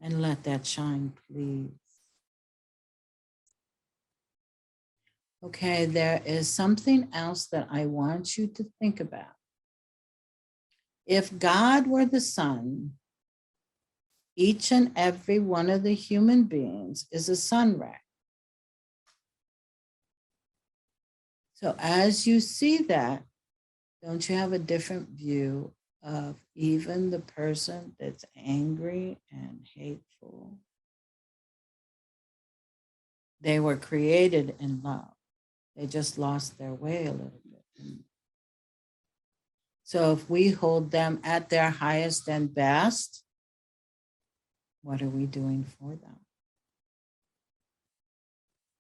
And let that shine, please. Okay, there is something else that I want you to think about. If God were the sun, each and every one of the human beings is a sun ray. So as you see that, don't you have a different view of even the person that's angry and hateful? They were created in love. They just lost their way a little bit. So if we hold them at their highest and best, what are we doing for them?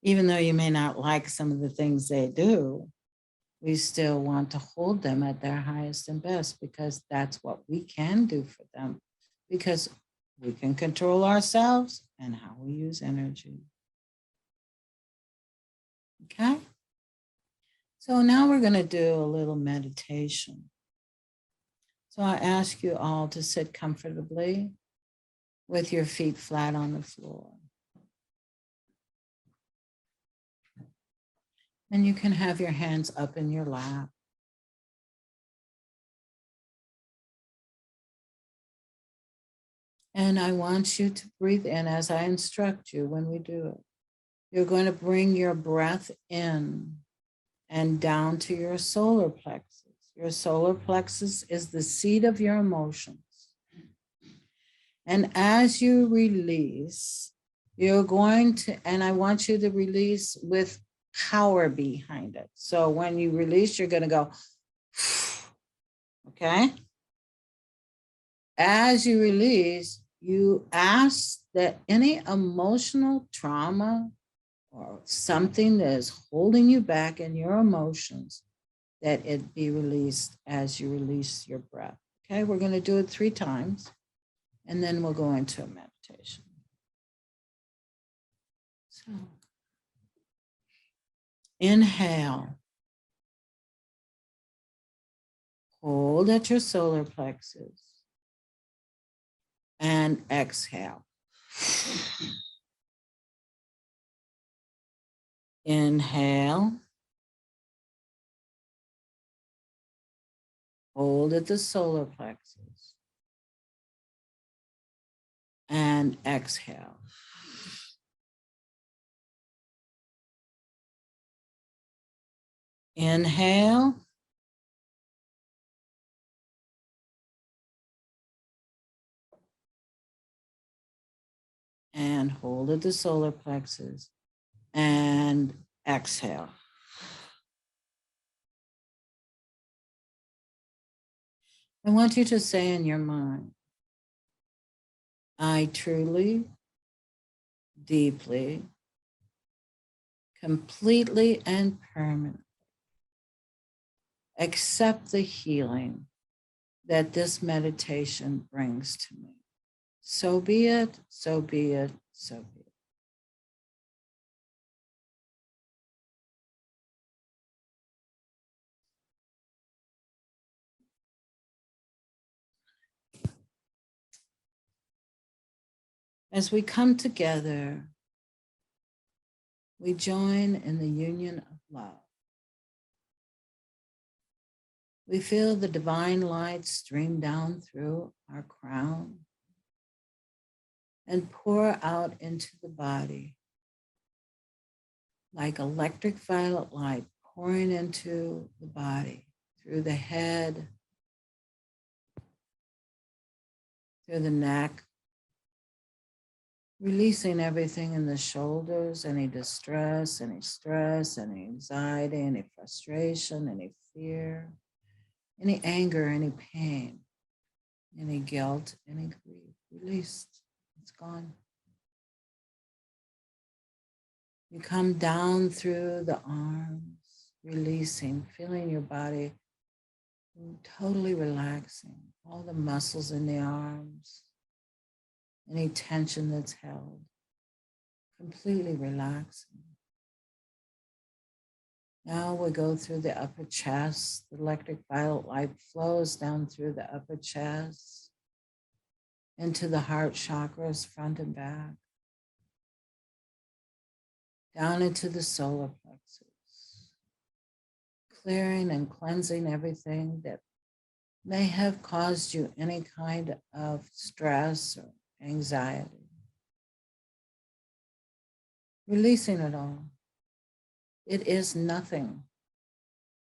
Even though you may not like some of the things they do, we still want to hold them at their highest and best because that's what we can do for them, because we can control ourselves and how we use energy. Okay? So now we're going to do a little meditation. So I ask you all to sit comfortably with your feet flat on the floor. And you can have your hands up in your lap. And I want you to breathe in as I instruct you when we do it. You're going to bring your breath in and down to your solar plexus. Your solar plexus is the seat of your emotions. And as you release, you're going to, and I want you to release with power behind it. So when you release, you're going to go, okay? As you release, you ask that any emotional trauma or something that is holding you back in your emotions, that it be released as you release your breath. Okay, we're going to do it 3 times, and then we'll go into a meditation. So, inhale. Hold at your solar plexus. And exhale. Inhale. Hold at the solar plexus. And exhale. Inhale. And hold at the solar plexus. And exhale. I want you to say in your mind, I truly, deeply, completely, and permanently accept the healing that this meditation brings to me. So be it, so be it, so be it. As we come together, we join in the union of love. We feel the divine light stream down through our crown and pour out into the body like electric violet light pouring into the body, through the head, through the neck, releasing everything in the shoulders, any distress, any stress, any anxiety, any frustration, any fear, any anger, any pain, any guilt, any grief. Released. It's gone. You come down through the arms, releasing, feeling your body totally relaxing, all the muscles in the arms, any tension that's held completely relaxing. Now we go through the upper chest. The electric violet light flows down through the upper chest into the heart chakras, front and back, down into the solar plexus, clearing and cleansing everything that may have caused you any kind of stress or anxiety. Releasing it all. It is nothing.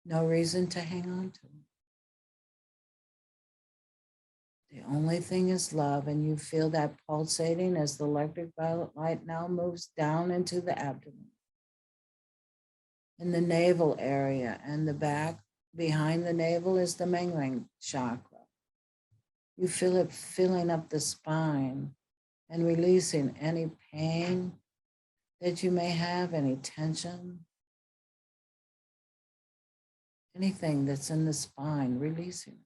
No reason to hang on to it. The only thing is love, and you feel that pulsating as the electric violet light now moves down into the abdomen, in the navel area, and the back behind the navel is the Mengling chakra. You feel it filling up the spine and releasing any pain that you may have, any tension, anything that's in the spine, releasing it.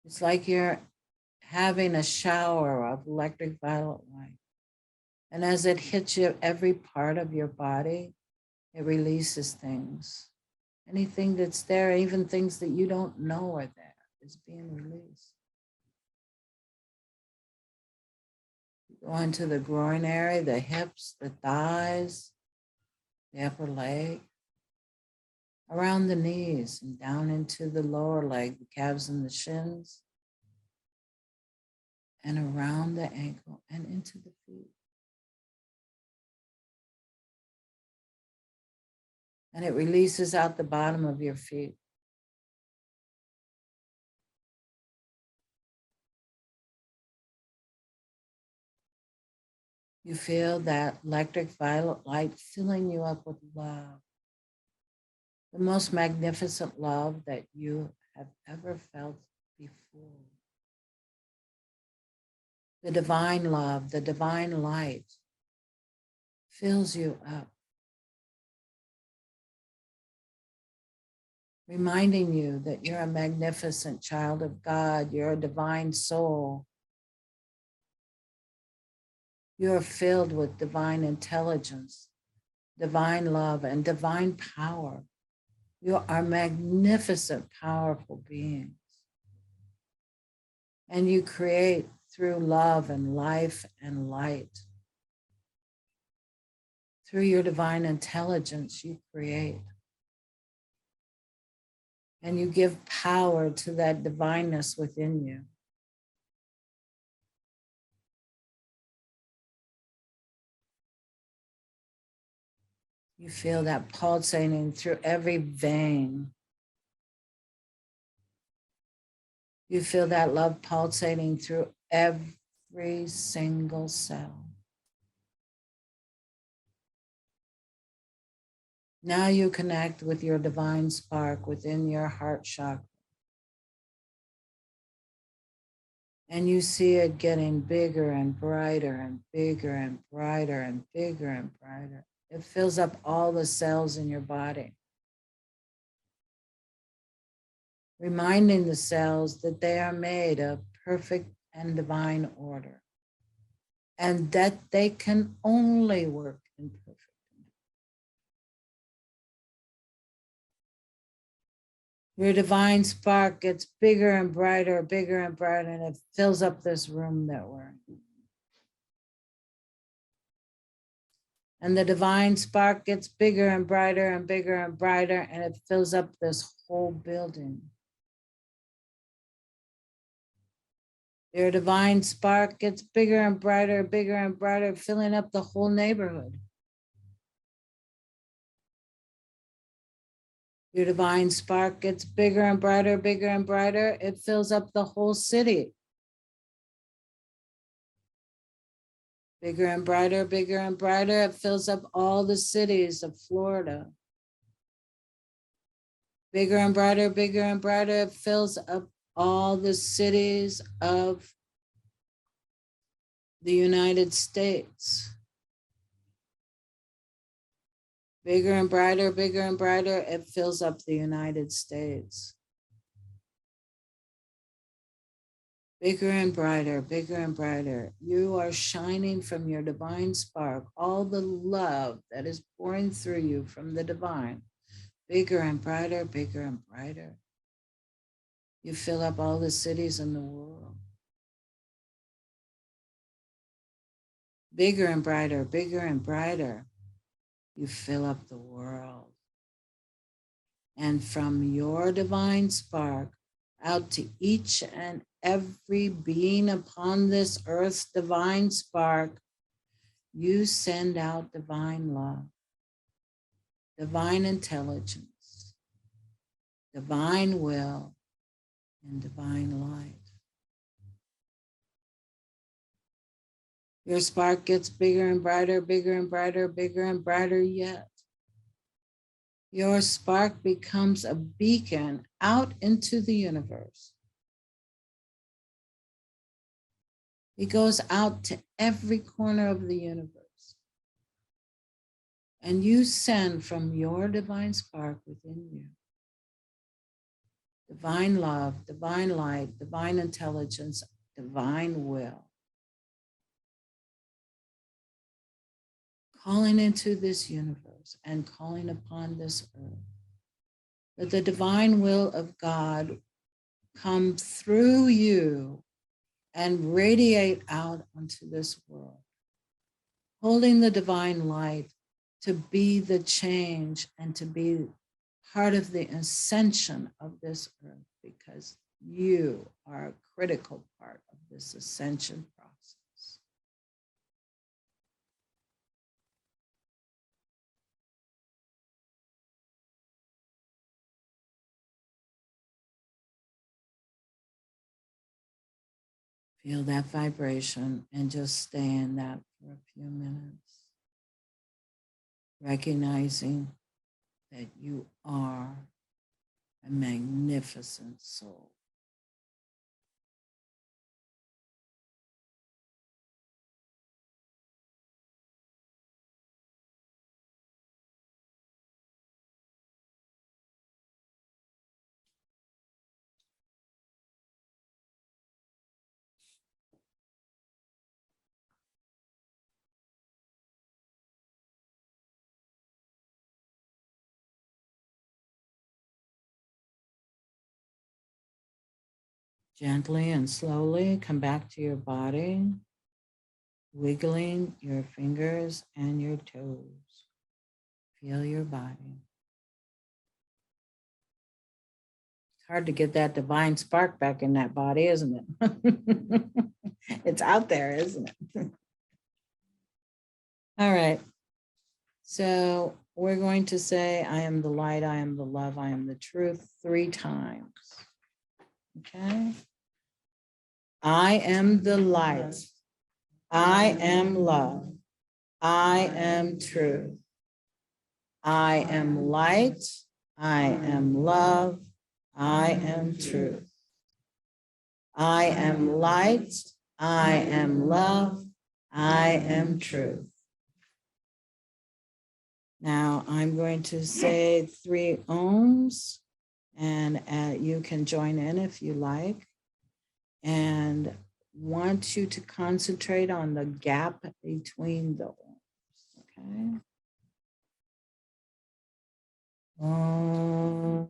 It's like you're having a shower of electric violet light. And as it hits you, every part of your body, it releases things. Anything that's there, even things that you don't know are there, is being released. Go into the groin area, the hips, the thighs, the upper leg, around the knees and down into the lower leg, the calves and the shins, and around the ankle and into the feet. And it releases out the bottom of your feet. You feel that electric violet light filling you up with love. The most magnificent love that you have ever felt before. The divine love, the divine light fills you up, reminding you that you're a magnificent child of God, you're a divine soul. You're filled with divine intelligence, divine love, and divine power. You are magnificent, powerful beings. And you create through love and life and light. Through your divine intelligence, you create. And you give power to that divineness within you. You feel that pulsating through every vein. You feel that love pulsating through every single cell. Now you connect with your divine spark within your heart chakra. And you see it getting bigger and brighter and bigger and brighter and bigger and brighter. It fills up all the cells in your body, reminding the cells that they are made of perfect and divine order, and that they can only work in perfect. Your divine spark gets bigger and brighter, and it fills up this room that we're in. And the divine spark gets bigger and brighter, and it fills up this whole building. Your divine spark gets bigger and brighter, filling up the whole neighborhood. Your divine spark gets bigger and brighter, it fills up the whole city. Bigger and brighter, it fills up all the cities of Florida. Bigger and brighter, it fills up all the cities of the United States. Bigger and brighter, it fills up the United States. Bigger and brighter, bigger and brighter. You are shining from your divine spark, all the love that is pouring through you from the divine. Bigger and brighter, bigger and brighter. You fill up all the cities in the world. Bigger and brighter, bigger and brighter. You fill up the world. And from your divine spark out to each and every being upon this earth's divine spark, you send out divine love, divine intelligence, divine will, and divine light. Your spark gets bigger and brighter, bigger and brighter, bigger and brighter yet. Your spark becomes a beacon out into the universe. It goes out to every corner of the universe. And you send from your divine spark within you divine love, divine light, divine intelligence, divine will. Calling into this universe and calling upon this earth, that the divine will of God come through you and radiate out onto this world, holding the divine light to be the change and to be part of the ascension of this earth, because you are a critical part of this ascension process. Feel that vibration and just stay in that for a few minutes, recognizing that you are a magnificent soul. Gently and slowly come back to your body, wiggling your fingers and your toes. Feel your body. It's hard to get that divine spark back in that body, isn't it? It's out there, isn't it? All right. So we're going to say, I am the light, I am the love, I am the truth 3 times. Okay. I am the light. I am love. I am truth. I am light. I am love. I am truth. I am light. I am love. I am truth. Now I'm going to say 3 ohms, and you can join in if you like. And want you to concentrate on the gap between the ohms, okay? Om.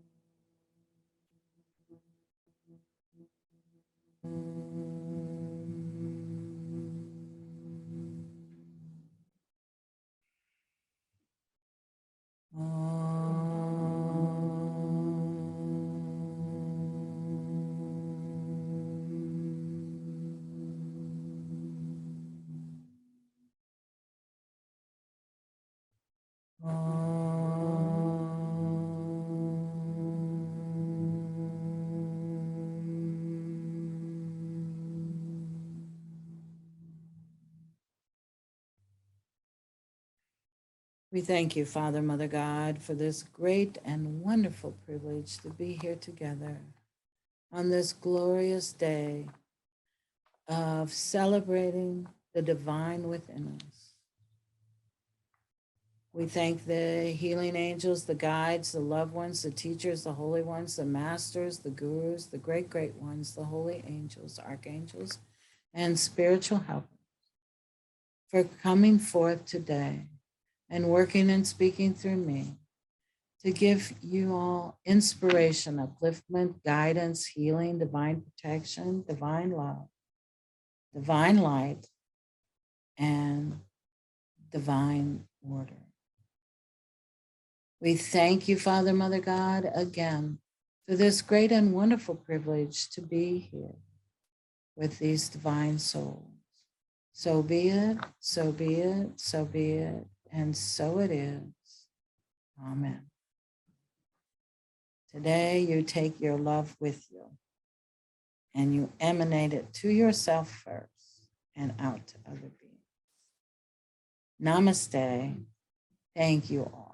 We thank you, Father, Mother God, for this great and wonderful privilege to be here together on this glorious day of celebrating the divine within us. We thank the healing angels, the guides, the loved ones, the teachers, the holy ones, the masters, the gurus, the great, great ones, the holy angels, archangels, and spiritual helpers for coming forth today and working and speaking through me to give you all inspiration, upliftment, guidance, healing, divine protection, divine love, divine light, and divine order. We thank you, Father, Mother God, again for this great and wonderful privilege to be here with these divine souls. So be it, so be it, so be it, and so it is. Amen. Today, you take your love with you and you emanate it to yourself first and out to other beings. Namaste. Thank you all.